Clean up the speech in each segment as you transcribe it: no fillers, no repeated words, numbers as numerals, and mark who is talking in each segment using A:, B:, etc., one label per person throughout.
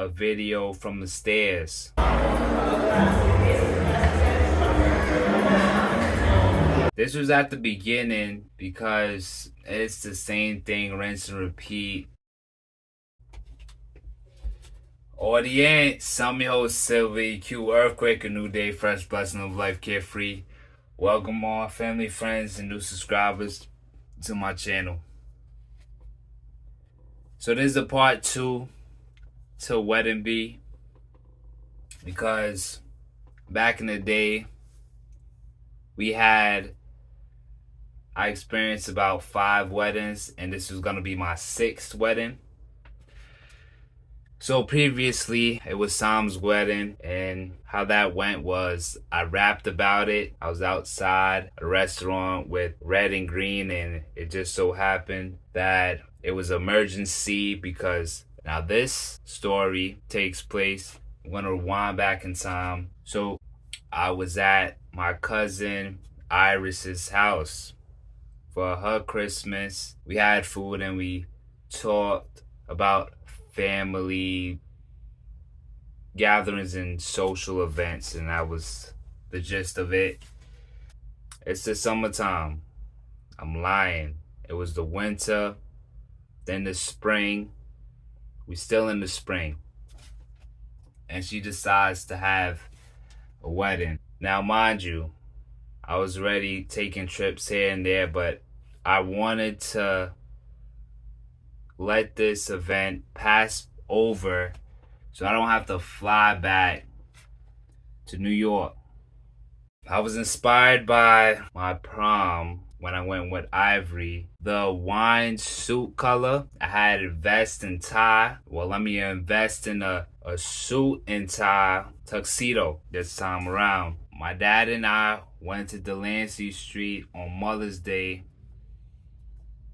A: a video from the stairs. This was at the beginning because it's the same thing, rinse and repeat. Audience, I'm your host Sylvie, Q Earthquake, a new day, fresh blessing of life, carefree. Welcome all family, friends, and new subscribers to my channel. So this is a part 2 to Wedding Bee, because back in the day I experienced about 5 weddings, and this was gonna be my 6th wedding. So previously it was Sam's wedding, and how that went was I rapped about it. I was outside a restaurant with red and green, and it just so happened that it was emergency, because now this story takes place, I'm gonna rewind back in time. So I was at my cousin Iris's house for her Christmas. We had food and we talked about family gatherings and social events, and that was the gist of it. It's the summertime. I'm lying. It was the winter, then the spring. We still in the spring. And she decides to have a wedding. Now, mind you, I was already taking trips here and there, but I wanted to let this event pass over so I don't have to fly back to New York. I was inspired by my prom when I went with Ivory. The wine suit color, I had a vest and tie. Well, let me invest in a suit and tie tuxedo this time around. My dad and I went to Delancey Street on Mother's Day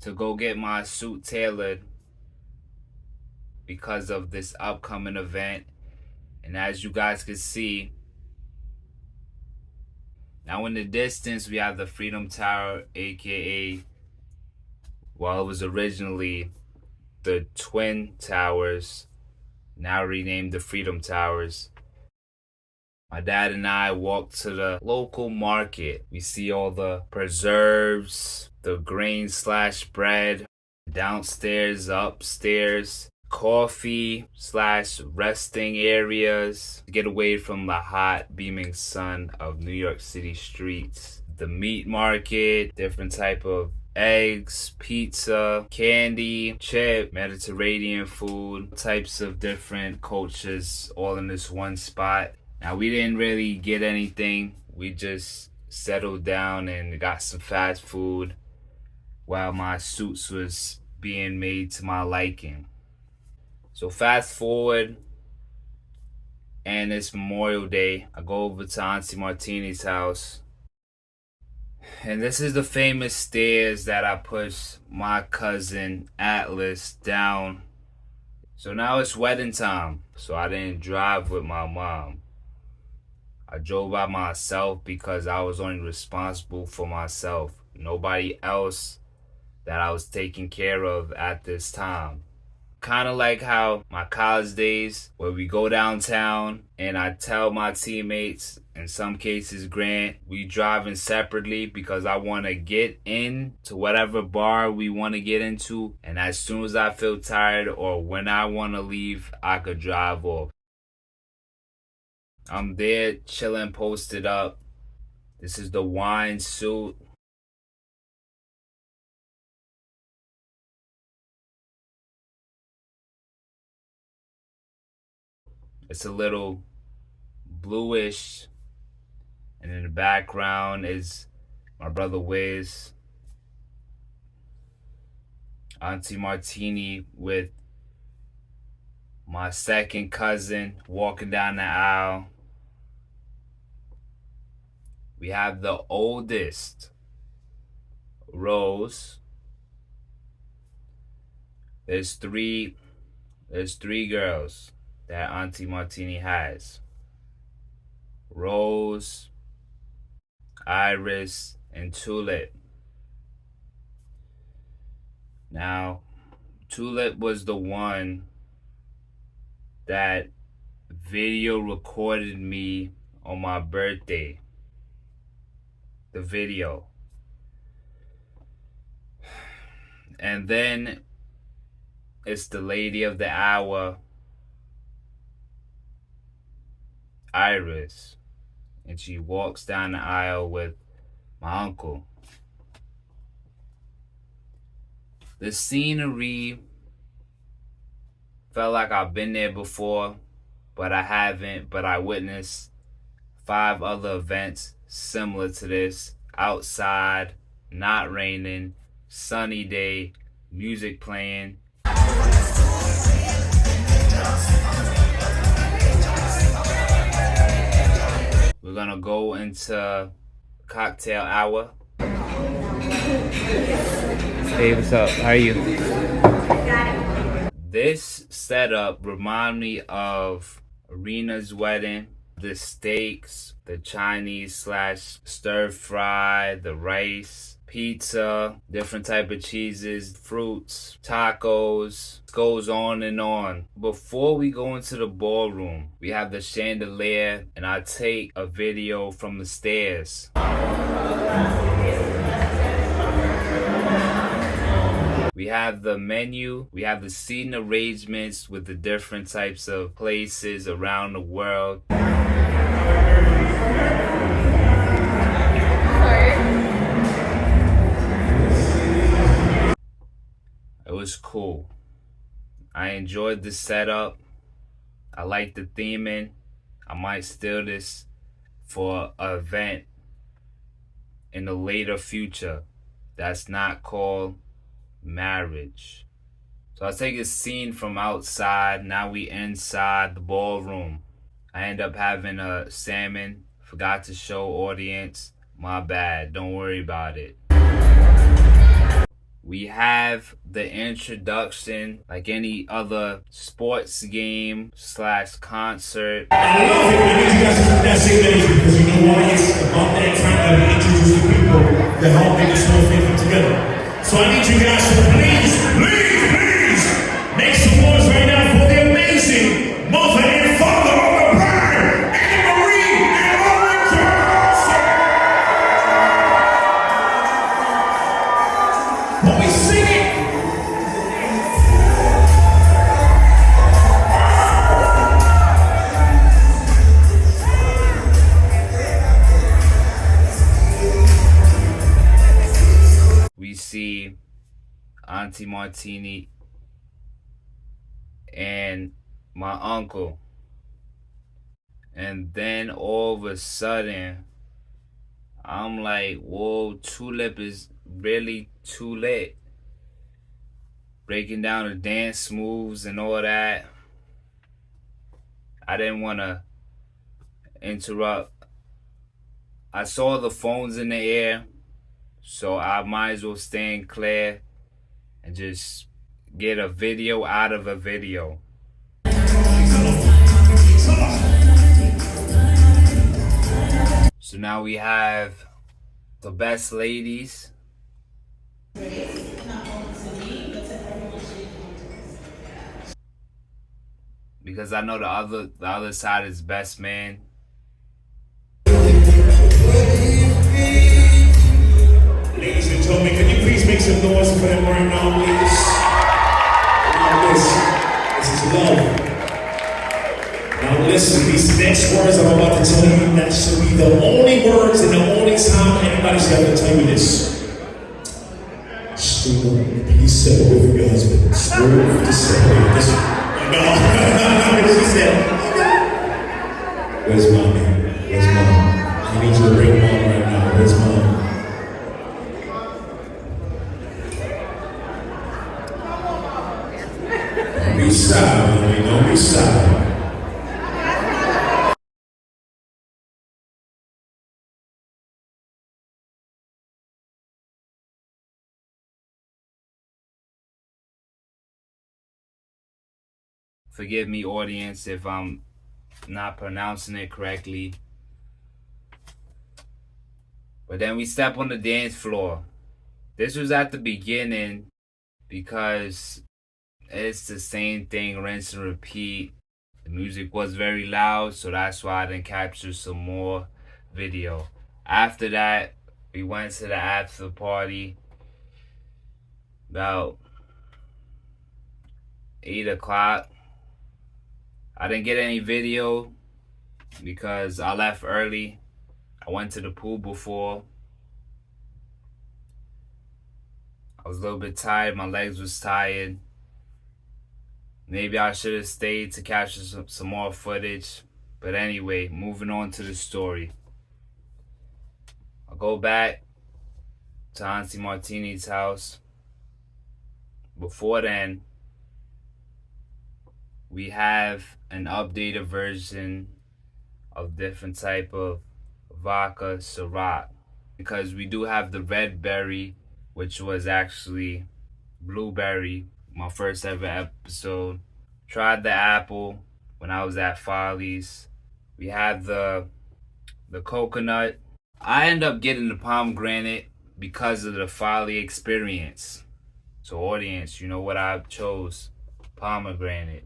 A: to go get my suit tailored because of this upcoming event. And as you guys can see, now in the distance we have the Freedom Tower, aka, well, it was originally the Twin Towers, now renamed the Freedom Towers. My dad and I walked to the local market. We see all the preserves, the grain slash bread, downstairs, upstairs, coffee slash resting areas to get away from the hot beaming sun of New York City streets. The meat market, different type of eggs, pizza, candy, chip, Mediterranean food, types of different cultures all in this one spot. Now, we didn't really get anything. We just settled down and got some fast food while my suits was being made to my liking. So fast forward, and it's Memorial Day. I go over to Auntie Martini's house, and this is the famous stairs that I pushed my cousin Atlas down. So now it's wedding time, so I didn't drive with my mom. I drove by myself because I was only responsible for myself. Nobody else that I was taking care of at this time. Kind of like how my college days, where we go downtown and I tell my teammates, in some cases Grant, we driving separately because I want to get in to whatever bar we want to get into, and as soon as I feel tired or when I want to leave, I could drive off. I'm there chilling, posted up. This is the wine suit. It's a little bluish. And in the background is my brother Wiz, Auntie Martini with my second cousin walking down the aisle. We have the oldest, Rose. There's three girls that Auntie Martini has. Rose, Iris, and Tulip. Now, Tulip was the one that video recorded me on my birthday. The video. And then it's the lady of the hour, Iris. And she walks down the aisle with my uncle. The scenery felt like I've been there before, but I haven't. But I witnessed 5 other events similar to this. Outside, not raining, sunny day, music playing. We're gonna go into cocktail hour. Hey, what's up? How are you? This setup remind me of Arena's wedding. The steaks, the Chinese slash stir fry, the rice, pizza, different type of cheeses, fruits, tacos, goes on and on. Before we go into the ballroom, we have the chandelier, and I take a video from the stairs. We have the menu, we have the seating arrangements with the different types of places around the world. It was cool. I enjoyed the setup. I like the theming. I might steal this for an event in the later future that's not called marriage. So I take a scene from outside. Now we inside the ballroom. I end up having a salmon. Forgot to show audience. My bad. Don't worry about it. We have the introduction like any other sports game slash concert.
B: I love it when you guys put that same energy because you know why? It's about that time that we introduce the people that help make this whole thing come together. So I need you guys to please make some noise right now for the amazing mother and father of the bride, Anna Marie and Owen Johnson. When we sing it,
A: we see Auntie Martini and my uncle. And then all of a sudden, I'm like, whoa, Tulip is really too lit. Breaking down the dance moves and all that. I didn't want to interrupt. I saw the phones in the air, so I might as well stand clear and just get a video out of a video. So now we have the best ladies. Because I know the other side is best man.
B: ladies and gentlemen, can you please make some noise for them right now, please? Now this is love. Now listen, these next words I'm about to tell you, that should be the only words and the only time anybody's ever tell you this. Swerve, please settle with your husband. Swerve to settle this. No, she said, where's mommy? Where's mom? I need you to bring mom right now. Where's mom? Don't be shy, honey. Don't be shy.
A: Forgive me, audience, if I'm not pronouncing it correctly. But then we step on the dance floor. This was at the beginning because it's the same thing, rinse and repeat. The music was very loud, so that's why I didn't capture some more video. After that, we went to the after party about 8 o'clock. I didn't get any video because I left early. I went to the pool before. I was a little bit tired. My legs was tired. Maybe I should have stayed to capture some more footage. But anyway, moving on to the story. I'll go back to Auntie Martini's house. Before then, we have an updated version of different type of vodka Ciroc, because we do have the red berry, which was actually blueberry, my first ever episode. Tried the apple when I was at Follies. We have the coconut. I end up getting the pomegranate because of the Folly experience. So audience, you know what I chose? Pomegranate.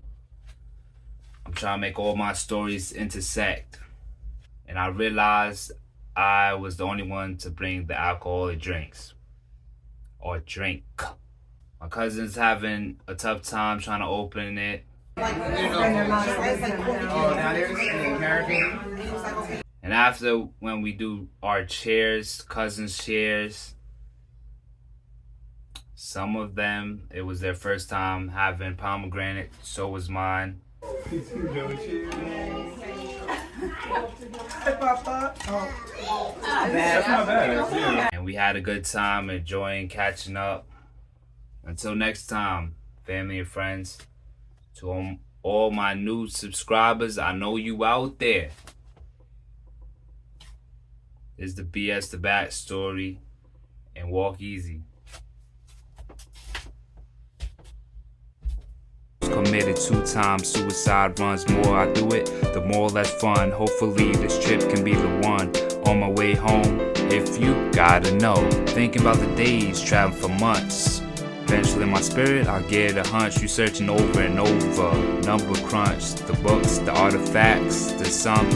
A: I'm trying to make all my stories intersect. And I realized I was the only one to bring the alcoholic drinks. Or drink. My cousin's having a tough time trying to open it. And after, when we do our cheers, cousins' cheers, some of them, it was their first time having pomegranate. So was mine. And we had a good time, enjoying catching up. Until next time, family and friends, to all my new subscribers, I know you out there. This is the BS the Bat story, and walk easy. Committed 2 times, suicide runs. More I do it, the more less fun. Hopefully this trip can be the one. On my way home, if you gotta know, thinking about the days, traveling for months. Eventually in my spirit, I'll get a hunch. You searching over and over, number crunch, the books, the artifacts, the sum.